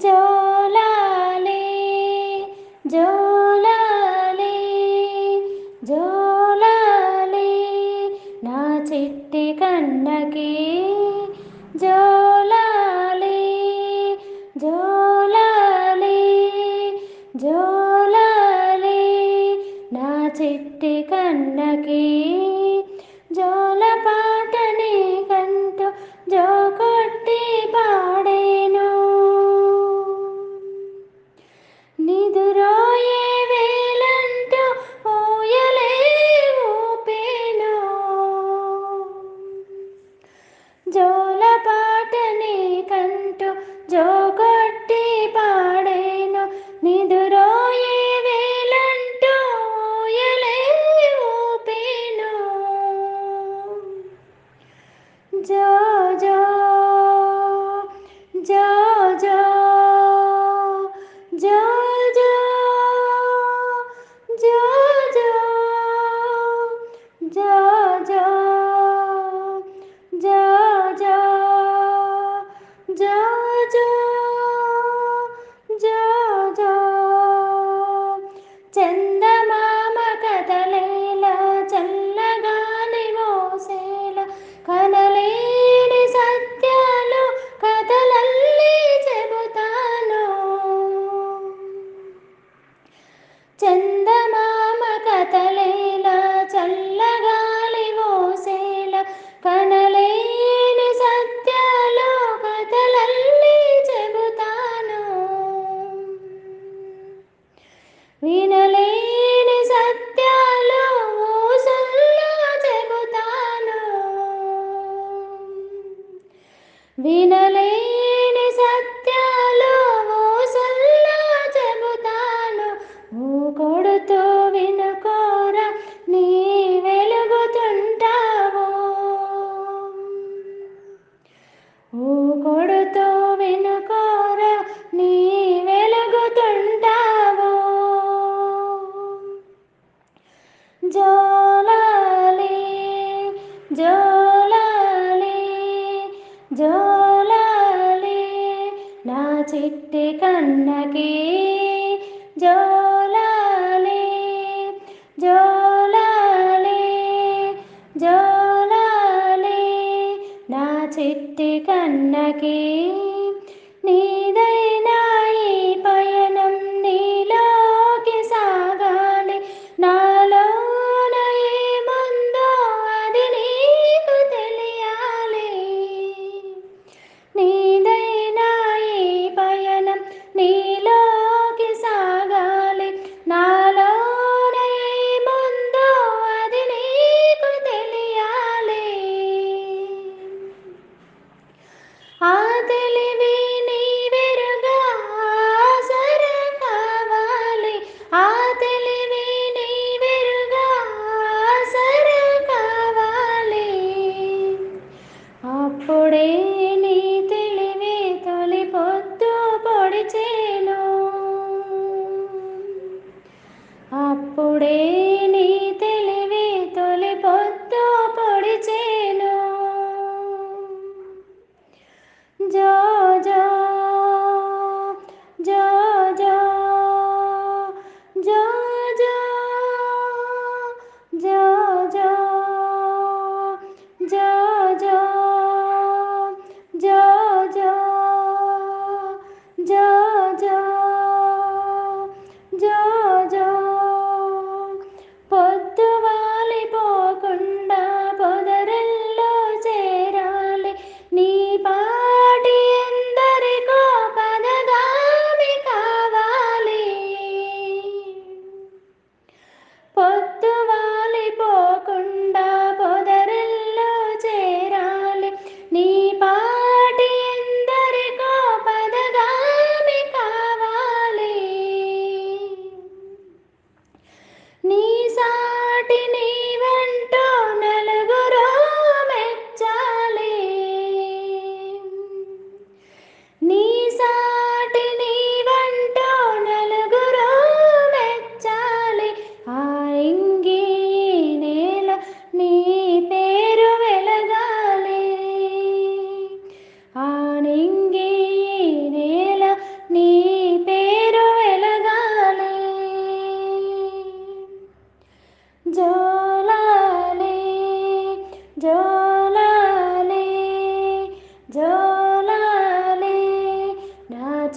జోలాలి జోలాలి జోలాలి నా చిట్టి కన్నకి జోలాలి జోలాలి జోలాలి నా చిట్టి కన్నకి జోలపాటని కంటూ జో కొట్టి పాడేను నిదురోయే వేళంటూ ఊయలే ఊపేను జోలపాటని కంటూ జో కొట్టి పాడేను నిదురోయే వేళంటూ ఊయలే ఊపేను జో జో జో జో జో జో జో జో జో జో జో జో జో జో జో చందమామ కథలేలా చల్లగాలి మోసేలా కనలేని సత్యాలు కథలల్లి చెబుతాను చందమామ కథలేలా చల్లగాలి మోసేలా కనలేని సత్యాలు కథలల్లి చెబుతాను వినలేని సత్యాలు ఊసుల్లో చెబుతాను వినలేని సత్యాలు ఊసుల్లో చెబుతాను ఊకొడుతూ వినుకోరా నీ వెలుగుతుంటావు ఊకొడుతూ వినుకోరా నీ వెలుగుతుంటావు జోలాలి జోలాలి జోలాలి నా చిట్టి కన్నకి జోలాలి జోలాలి జోలాలి నా చిట్టి కన్నకి నీదైనా ఈ పయనం నీలోకి సాగాలి నాలోన ఏముందో అది నీకు తెలియాలి నీదైనా ఈ పయనం నీలోకి సాగాలి నాలోన ఏముందో అది నీకు తెలియాలి ఆ తెలివి నీ వెరుగా ఆసర కావాలి ఆ తెలివి నీ వెరుగా ఆసర కావాలి అప్పుడే నీ తెలివి తొలి పొద్దు పొడిచేను అప్పుడే నీ తెలివి తొలి పొద్దు పొడిచేను జో జో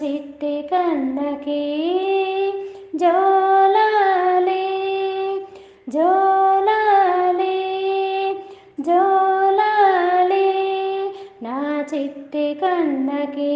చిట్టి కన్నకి జోలాలే జోలాలే జోలాలే నా చిట్టి కన్నకి